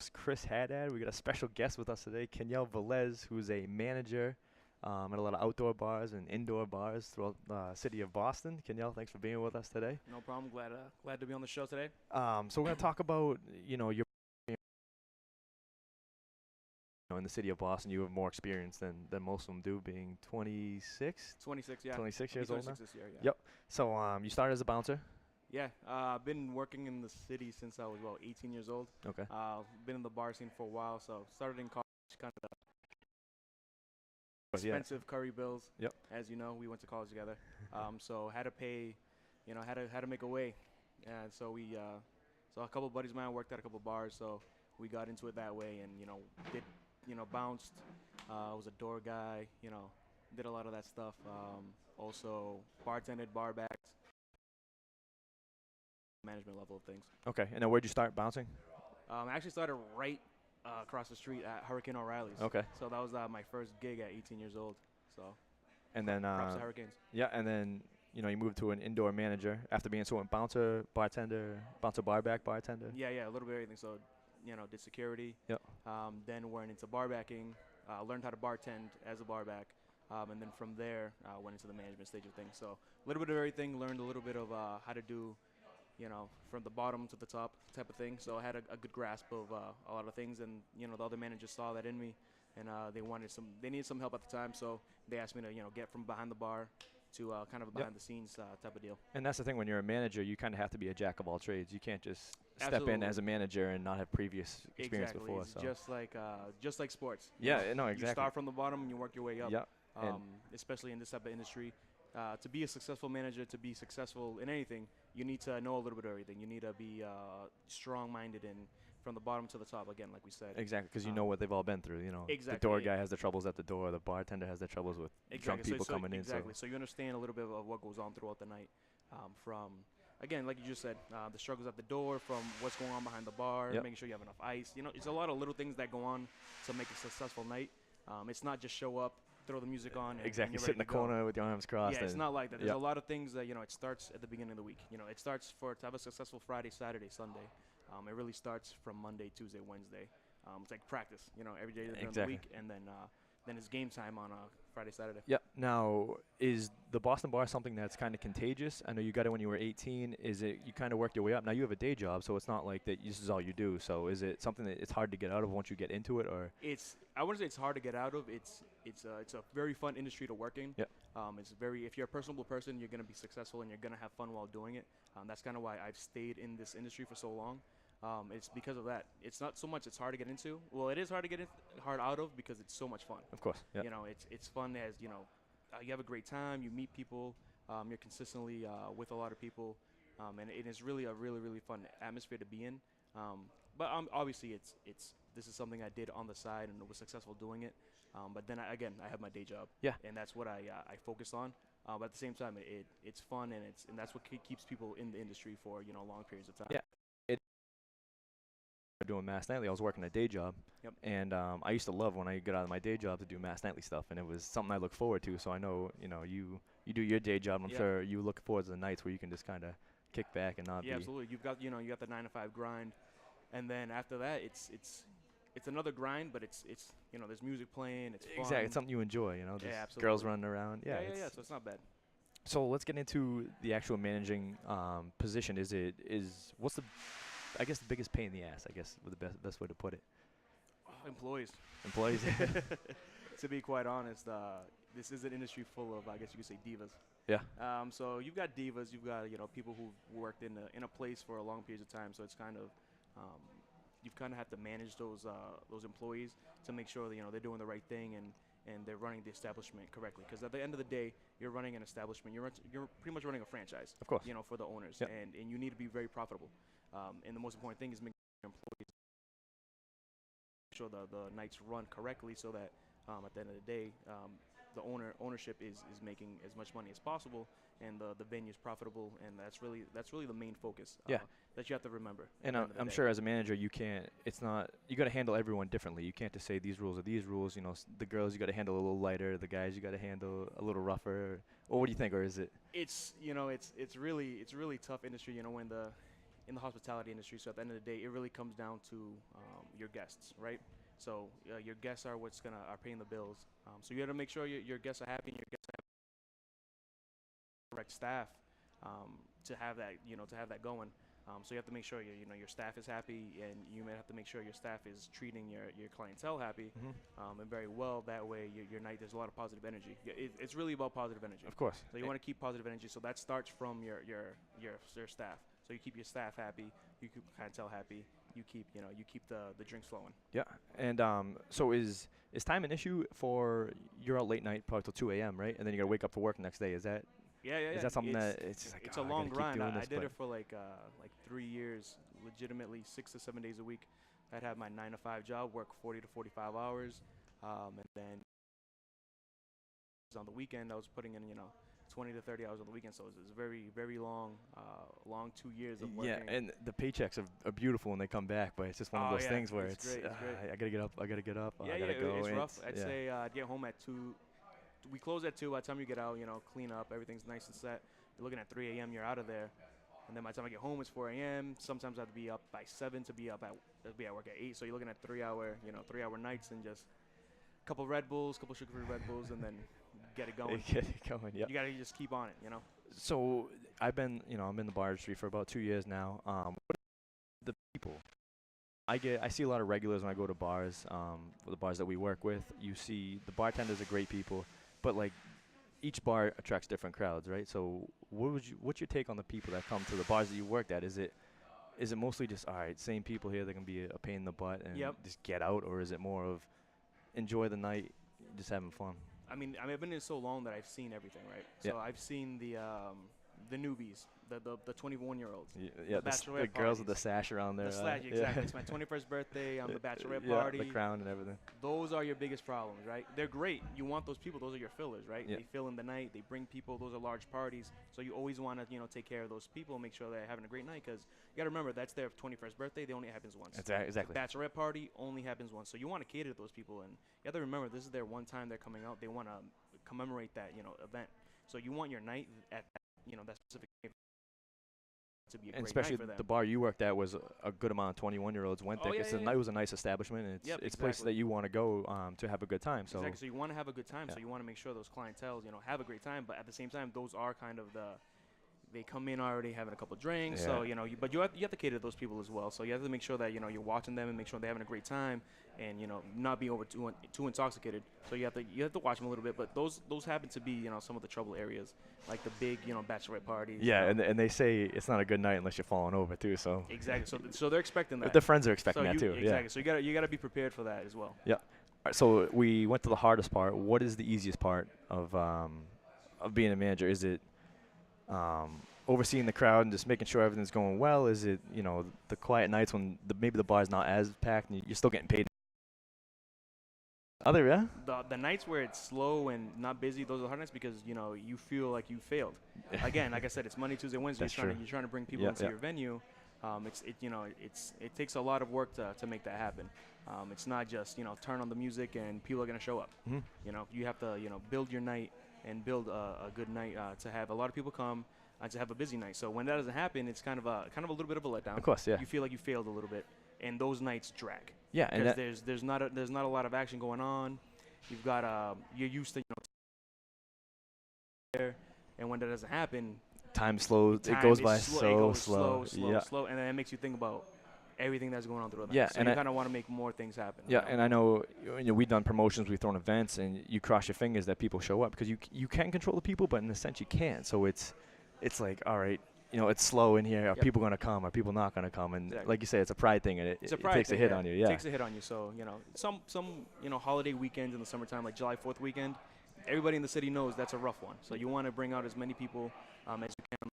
host, Chris Haddad. We got a special guest with us today, Kenyel Velez, who's a manager at a lot of outdoor bars and indoor bars throughout the city of Boston. Kenyel, thanks for being with us today. No problem. Glad to be on the show today. So we're going to talk about, in the city of Boston. You have more experience than most of them do, being 26? 26, yeah. 26 I'll be years old now? 26 this year, yeah. Yep. So you started as a bouncer? Yeah, I've been working in the city since I was, 18 years old. Okay. Been in the bar scene for a while, so started in college, kind of Yeah. expensive curry bills. Yep. As you know, we went to college together. So had to pay, had to make a way. And so so a couple of buddies of mine worked at a couple of bars, so we got into it that way and, bounced, was a door guy, did a lot of that stuff. Also bartended, bar backs, management level of things. Okay. And then where'd you start bouncing? I actually started right across the street at Hurricane O'Reilly's. Okay. So that was my first gig at 18 years old. So And then props to Hurricanes. yeah, and then you moved to an indoor manager after being a bouncer, bartender, bouncer, barback, bartender. Yeah, a little bit of everything. So did security. Yep. Then went into bar backing. Learned how to bartend as a barback. And then from there went into the management stage of things. So a little bit of everything. Learned a little bit of how to do, from the bottom to the top type of thing. So I had a good grasp of a lot of things, and the other managers saw that in me, and they needed some help at the time, so they asked me to get from behind the bar to kind of a behind the scenes type of deal. And that's the thing, when you're a manager, you kind of have to be a jack of all trades. You can't just step Absolutely. in as a manager and not have previous experience Exactly. before. It's So just like sports. yeah, no, exactly. You start from the bottom and you work your way up. Yeah. Especially in this type of industry. To be a successful manager, to be successful in anything, you need to know a little bit of everything. You need to be strong-minded and from the bottom to the top, again, like we said. Exactly, because you know what they've all been through. Exactly. The door guy has the troubles at the troubles at the bar, the bartender has the troubles with drunk people coming in. Exactly. So you understand a little bit of what goes on throughout the night. From, again, like you just said, the struggles at the door, from what's going on behind the bar, Yep. making sure you have enough ice. It's a lot of little things that go on to make a successful night. It's not just show up, throw the music on, and Exactly, you're sit in the ready to go. corner with your arms crossed. Yeah, it's not like that. There's Yep. a lot of things that, it starts at the beginning of the week. It starts to have a successful Friday, Saturday, Sunday. It really starts from Monday, Tuesday, Wednesday. It's like practice, every day during the week, and then it's game time on Friday, Saturday. Yeah. Now, is the Boston bar something that's kind of contagious? I know you got it when you were 18. Is it you kind of worked your way up? Now you have a day job, so it's not like that. This is all you do. So is it something that it's hard to get out of once you get into it, or? I wouldn't say it's hard to get out of. It's a very fun industry to work in. Yep. If you're a personable person, you're gonna be successful and you're gonna have fun while doing it. That's kind of why I've stayed in this industry for so long. It's because of that. It's not so much it's hard to get into. Well, it is hard to get hard out of because it's so much fun. Of course. Yeah. It's fun as you have a great time. You meet people. You're consistently with a lot of people, and it is really a really fun atmosphere to be in. But obviously, this is something I did on the side and was successful doing it. But then I have my day job. Yeah. And that's what I focus on. But at the same time, it's fun and that's what keeps people in the industry for long periods of time. Yeah. Doing MassNightly, I was working a day job. Yep. And I used to love when I got out of my day job to do MassNightly stuff, and it was something I look forward to. So I know you do your day job. I'm sure you look forward to the nights where you can just kind of kick back and not be. Yeah, absolutely. You got the 9 to 5 grind, and then after that, it's another grind, but it's there's music playing. It's fun. Exactly. It's something you enjoy. There's absolutely. girls running around. Yeah. So it's not bad. So let's get into the actual managing position. What's the biggest pain in the ass, with the best way to put it? Employees. Employees. To be quite honest, this is an industry full of, I guess you could say, divas. Yeah. So you've got divas, you've got people who've worked in a place for a long period of time. So it's kind of you've kind of have to manage those employees to make sure that they're doing the right thing and they're running the establishment correctly. Because at the end of the day, you're running an establishment. You're pretty much running a franchise. Of course. For the owners, Yep. and you need to be very profitable. And the most important thing is making your employees sure the nights run correctly, so that at the end of the day, the ownership is making as much money as possible, and the venue is profitable, and that's really the main focus. That you have to remember. And I'm sure as a manager, you got to handle everyone differently. You can't just say these rules are these rules. The girls you got to handle a little lighter, the guys you got to handle a little rougher. Or what do you think? Or is it? It's really tough industry. When in the hospitality industry. So at the end of the day, it really comes down to your guests, right? So your guests are what's gonna are paying the bills. So you got to make sure your guests are happy and your guests have the correct staff to have that to have that going. So you have to make sure your staff is happy, and you may have to make sure your staff is treating your clientele happy and very well. That way, your night there's a lot of positive energy. It's really about positive energy. Of course. So you want to keep positive energy. So that starts from your staff. So you keep your staff happy, you keep clientele happy, you keep the drinks flowing. Yeah. And so is time an issue for you're out late night, probably till 2 a.m., right? And then you gotta wake up for work the next day. Is that Yeah, yeah, is yeah. that something that it's just like It's oh, a I long gotta keep grind. doing I this, did but it for like 3 years, legitimately 6 to 7 days a week. I'd have my 9 to 5 job, work 40 to 45 hours, and then on the weekend I was putting in 20 to 30 hours on the weekend. So it's very very long 2 years of working. yeah, and the paychecks are beautiful when they come back, but it's just one of those yeah, things where it's great, it's great. I gotta get up, I gotta get up, Yeah, I yeah, gotta go. it's and rough. I'd yeah. say I'd get home at 2. We close at 2. By the time you get out, clean up, everything's nice and set. You're looking at 3 a.m. You're out of there, and then by the time I get home, it's 4 a.m. Sometimes I have to be up by 7 to be at work at 8. So you're looking at 3-hour nights, and just a couple Red Bulls, couple sugar-free Red Bulls, and then get it going. Get it going. Yeah. You gotta just keep on it. So I'm in the bar industry for about 2 years now. What are the people? I see a lot of regulars when I go to bars, the bars that we work with. You see the bartenders are great people, but like each bar attracts different crowds, right? So what's your take on the people that come to the bars that you worked at? Is it mostly just all right, same people here that can be a pain in the butt and Yep. just get out, or is it more of enjoy the night, just having fun? I mean, I've been in so long that I've seen everything, right? So Yeah. I've seen the newbies, the 21-year-olds. Yeah, The the bachelorette girls with the parties. sash around their The slash, yeah. exactly. It's my 21st birthday. I'm the bachelorette Yeah, party. the crown and everything. Those are your biggest problems, right? They're great. You want those people. Those are your fillers, right? Yeah. They fill in the night. They bring people. Those are large parties. So you always want to, take care of those people, make sure they're having a great night, because you got to remember that's their 21st birthday. They only happens once. Exactly. The bachelorette party only happens once. So you want to cater to those people, and you have to remember this is their one time they're coming out. They want to commemorate that, event. So you want your night at that specific to be a And great especially night for them. the bar you worked at was a good amount of 21-year-olds went there. Oh, yeah, It's yeah, yeah. It was a nice establishment, and Yep, it's places exactly. that you want to go to have a good time. So Exactly. So you want to have a good time. Yeah. So you want to make sure those clientels, have a great time. But at the same time, those are kind of they come in already having a couple drinks. So Yeah. but you have to cater to those people as well. So you have to make sure that you're watching them and make sure they're having a great time, and not being over too intoxicated. So you have to watch them a little bit. But those happen to be some of the trouble areas, like the big bachelorette parties. yeah, and they say it's not a good night unless you're falling over too. So Exactly. So they're expecting that. the friends are expecting so that too. Exactly. Yeah. So you gotta be prepared for that as well. Yeah. All right, so we went to the hardest part. What is the easiest part of being a manager? Is it overseeing the crowd and just making sure everything's going well? Is it the quiet nights when maybe the bar's not as packed and you're still getting paid? Yeah. The nights where it's slow and not busy, those are the hard nights because you feel like you failed. Again, like I said, it's Monday, Tuesday, Wednesday. That's You're true. trying to bring people Yeah, into yeah. your venue. It takes a lot of work to make that happen. It's not just turn on the music and people are gonna show up. Mhm. You have to build your night and build a good night to have a lot of people come and to have a busy night. So when that doesn't happen, it's kind of a little bit of a letdown. Of course, yeah. You feel like you failed a little bit, and those nights drag. Yeah, and Because there's not a lot of action going on. You've got you're used to there, and when that doesn't happen, time slows. It time goes is by slow, it goes slow. Yeah. slow, and then it makes you think about everything that's going on throughout the Yeah, night. So and you I- kind of want to make more things happen. Yeah, and I know we've done promotions, we've thrown events, and you cross your fingers that people show up because you can control the people, but in a sense you can't. So it's like, all right, it's slow in here. Are Yep. people going to come? Are people not going to come? And Exactly. like you say, it's a pride thing, and It's a it pride takes thing, a hit yeah. on you. It Yeah. takes a hit on you. So some holiday weekends in the summertime, like July 4th weekend, everybody in the city knows that's a rough one. So you want to bring out as many people as you can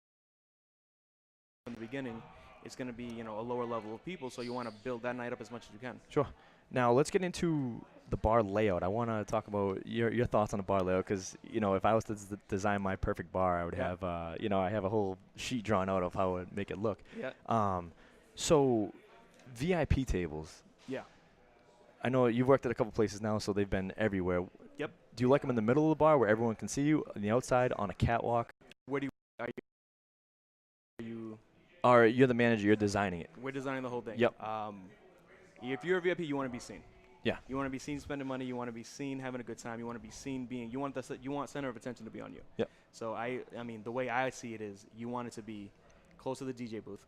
from the beginning. It's going to be a lower level of people, so you want to build that night up as much as you can. Sure. Now let's get into the bar layout. I want to talk about your thoughts on the bar layout because if I was to design my perfect bar, I would Yeah. have I have a whole sheet drawn out of how I would make it look. Yeah. So VIP tables. Yeah. I know you've worked at a couple places now, so they've been everywhere. Yep. Do you like them in the middle of the bar where everyone can see you, on the outside, on a catwalk? Where do you Or you're the manager, you're designing it. We're designing the whole thing. Yep. If you're a VIP, you want to be seen. Yeah. You want to be seen spending money. You want to be seen having a good time. You want to be seen being. You want center of attention to be on you. Yep. So I mean, the way I see it is, you want it to be close to the DJ booth.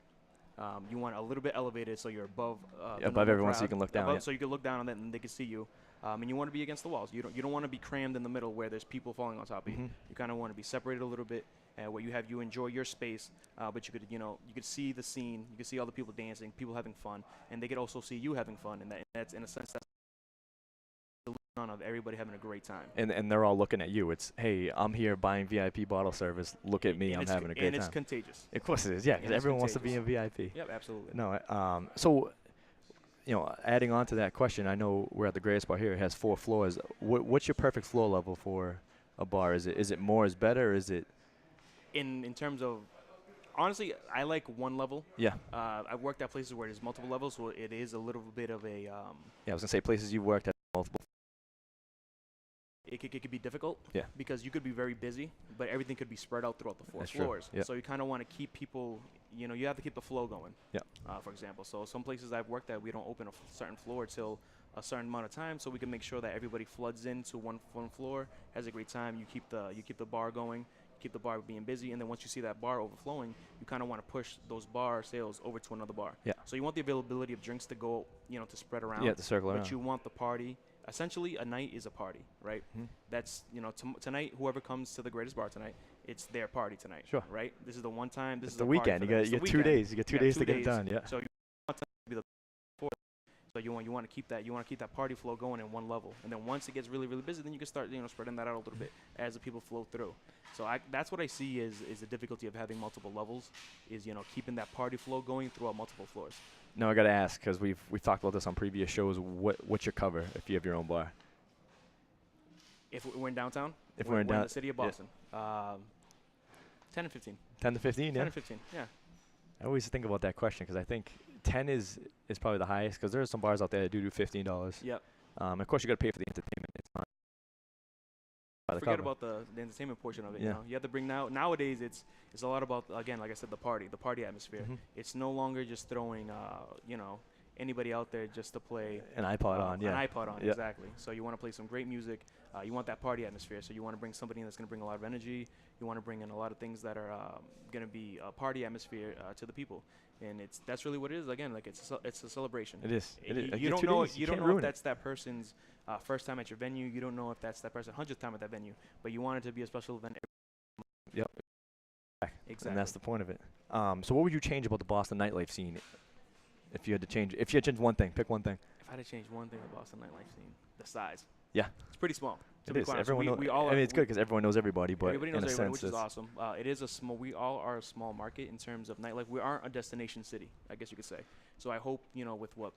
You want a little bit elevated, so you're above the above everyone, crowd, so you can look down. above, so you can look down on that and they can see you. And you want to be against the walls. You don't want to be crammed in the middle where there's people falling on top of you. You kind of want to be separated a little bit, where you enjoy your space, but you could see the scene. You could see all the people dancing, people having fun, and they could also see you having fun. And that's in a sense that's the illusion of everybody having a great time. And they're all looking at you. It's, hey, I'm here buying VIP bottle service. Look at me, I'm having a great time. And it's contagious. Of course it is, yeah, because everyone wants to be a VIP. Yep, absolutely. No, so, adding on to that question, I know we're at the greatest bar here. It has 4 floors. What's your perfect floor level for a bar? Is it more is better, or is it? In terms of, honestly, I like one level. Yeah. I've worked at places where there's multiple levels, so it is a little bit of a. Yeah, I was gonna say places you've worked at multiple. It could be difficult. Yeah. Because you could be very busy, but everything could be spread out throughout the 4 That's true. floors. Yep. So you kind of want to keep people. You have to keep the flow going. Yeah. For example, so some places I've worked at, we don't open a certain floor till a certain amount of time, so we can make sure that everybody floods into one floor, has a great time. You keep the bar going. Keep the bar being busy, and then once you see that bar overflowing, you kind of want to push those bar sales over to another bar. Yeah. So you want the availability of drinks to go, to spread around. Yeah, to circle around. But you want the party. Essentially, a night is a party, right? Mm-hmm. That's tonight. Whoever comes to the greatest bar tonight, it's their party tonight. Sure. Right. This is the one time. This it's is the party weekend. for You them. get It's the 2 weekend. days. You get 2 days to get it done. Yeah. So you want to be the fourth. So you want to keep that. You want to keep that party flow going in one level, and then once it gets really, really busy, then you can start spreading that out a little bit as the people flow through. So that's what I see is the difficulty of having multiple levels, is keeping that party flow going throughout multiple floors. No, I gotta ask, because we've talked about this on previous shows. What's your cover if you have your own bar? If we're in downtown, if we're in the city of Boston, 10 and 15. 10 to 15, yeah. 10 and 15, yeah. I always think about that question because I think 10 is probably the highest, because there are some bars out there that do $15. Yep. Of course, you got to pay for the entertainment. It's not Forget about the entertainment portion of it. Yeah. You have to bring nowadays. It's a lot about, again, like I said, the party atmosphere. Mm-hmm. It's no longer just throwing anybody out there just to play an iPod on. Yeah. An iPod on, yep. Exactly. So you want to play some great music. You want that party atmosphere. So you want to bring somebody in that's going to bring a lot of energy. You want to bring in a lot of things that are going to be a party atmosphere to the people. And that's really what it is. Again, like it's a celebration. It is. You don't know. You don't know if that's that person's first time at your venue. You don't know if that's that person's 100th time at that venue. But you want it to be a special event. Yep. Exactly. And that's the point of it. So what would you change about the Boston nightlife scene if you had to change? If you had to change one thing, pick one thing. If I had to change one thing about Boston nightlife scene, the size. Yeah. It's pretty small. It is. Everyone it's good because everyone knows everybody, but everybody knows in a everybody, sense, which is awesome. It is a small. We all are a small market in terms of nightlife. We aren't a destination city, I guess you could say. So I hope with what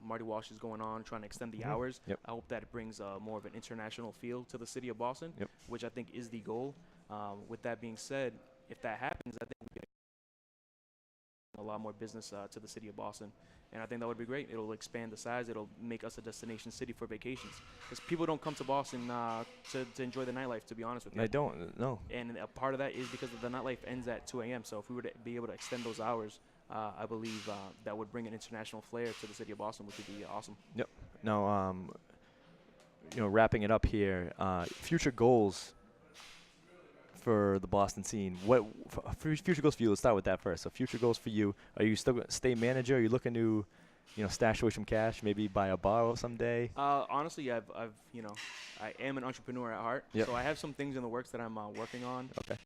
Marty Walsh is going on, trying to extend the hours. Yep. I hope that it brings more of an international feel to the city of Boston, yep. which I think is the goal. With that being said, if that happens, I think we get a lot more business to the city of Boston. And I think that would be great. It'll expand the size. It'll make us a destination city for vacations. Because people don't come to Boston to enjoy the nightlife, to be honest with you. They don't, no. And a part of that is because the nightlife ends at 2 a.m. So if we were to be able to extend those hours, I believe that would bring an international flair to the city of Boston, which would be awesome. Yep. Now, wrapping it up here, future goals for the Boston scene. What future goals for you? Let's start with that first. So future goals for you. Are you still going to stay manager? Are you looking to, stash away some cash, maybe buy a bar someday? Honestly, I am an entrepreneur at heart. Yep. So I have some things in the works that I'm working on. Okay.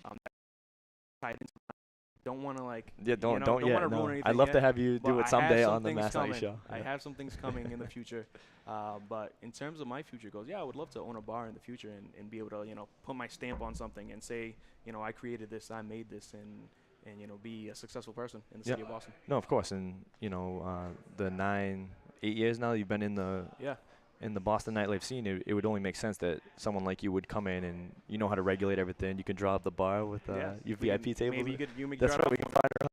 Don't want to don't want to no. ruin anything. I'd love yet, to have you do it someday on the MassNightly coming. show. I have some things coming in the future. But in terms of my future goals, I would love to own a bar in the future and be able to, put my stamp on something and say, I created this, I made this, and be a successful person in the city of Boston. No, of course. And, the 8 years now you've been in the Boston nightlife scene, it would only make sense that someone like you would come in and you know how to regulate everything. You can draw up the bar with your VIP tables. Maybe you could That's right. We can find her.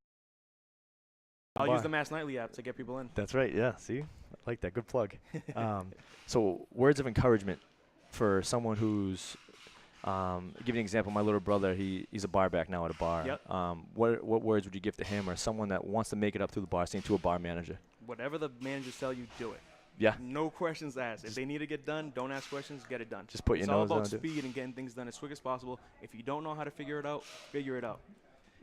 I'll use the MassNightly app to get people in. That's right. Yeah. See, I like that. Good plug. So, words of encouragement for someone who's Give you an example. My little brother, he's a bar back now at a bar. Yep. What words would you give to him or someone that wants to make it up through the bar scene to a bar manager? Whatever the managers tell you, do it. Yeah. No questions asked. If they need to get done, don't ask questions. Get it done. Just put your It's all nose down. about speed and getting things done as quick as possible. If you don't know how to figure it out, figure it out.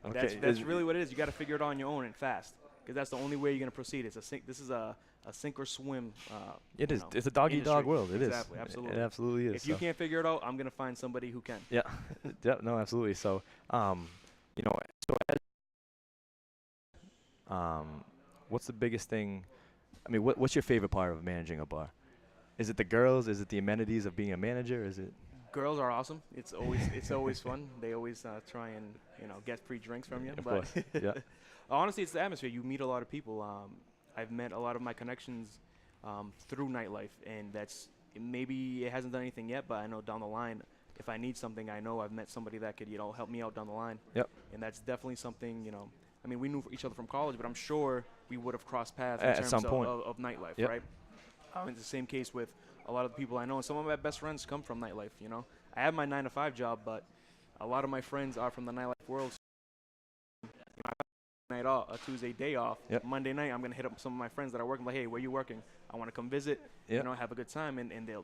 Okay. That's really what it is. You got to figure it out on your own and fast, because that's the only way you're gonna proceed. This is a sink or swim. It is. know, It's a dog eat dog industry. world. It Exactly, is. absolutely. It absolutely is. If you can't figure it out, I'm gonna find somebody who can. Yeah. Yeah. No, absolutely. So, you know, so as, what's the biggest thing? I mean, what's your favorite part of managing a bar? Is it the girls? Is it the amenities of being a manager? Is it? Girls are awesome. It's always fun. They always try and get free drinks from you. Of But course. Yeah. honestly, it's the atmosphere. You meet a lot of people. I've met a lot of my connections through nightlife, and maybe it hasn't done anything yet, but I know down the line, if I need something, I know I've met somebody that could help me out down the line. Yep. And that's definitely something. I mean, we knew each other from college, but I'm sure we would have crossed paths At in terms some point. of nightlife, Yep. right? It's the same case with a lot of the people I know, and some of my best friends come from nightlife. I have my 9-to-5 job, but a lot of my friends are from the nightlife world. I have a night off, a Tuesday day off. Yep. Monday night, I'm gonna hit up some of my friends that are working. Like, hey, where you working? I want to come visit. Yep. Have a good time, and they'll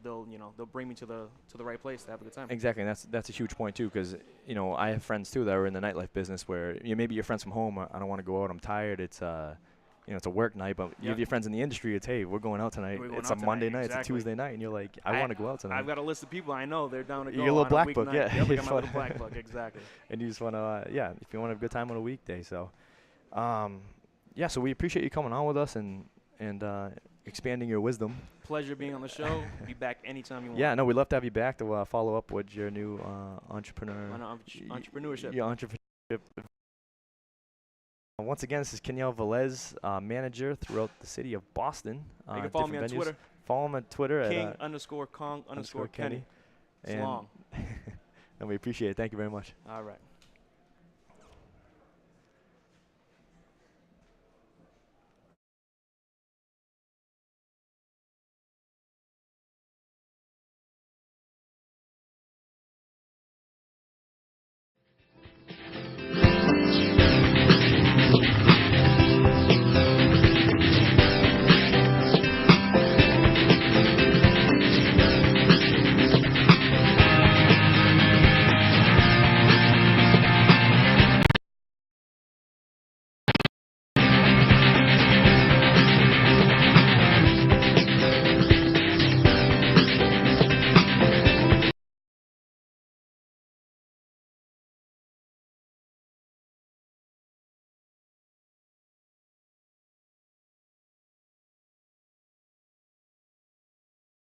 bring me to the right place to have a good time. Exactly, and that's a huge point too, because I have friends too that are in the nightlife business where maybe your friends from home. I don't want to go out. I'm tired. It's it's a work night, but you have your friends in the industry. It's hey, we're going out tonight. It's a Monday night. Exactly. It's a Tuesday night, and you're like, I want to go out tonight. I've got a list of people I know. They're down to go. Your little on black a book, weeknight. yeah. Yep, I got my little black book, exactly. And you just want to, if you want to have a good time on a weekday. So, so we appreciate you coming on with us and expanding your wisdom. Pleasure being on the show. Be back anytime you want. Yeah, no, we'd love to have you back to follow up with your new entrepreneurship. Your entrepreneurship. Once again, this is Kenyel Velez, manager throughout the city of Boston. You can follow me on venues. Twitter. Follow him on Twitter King_Kong_Kenny. Kenny. It's long. And we appreciate it. Thank you very much. All right.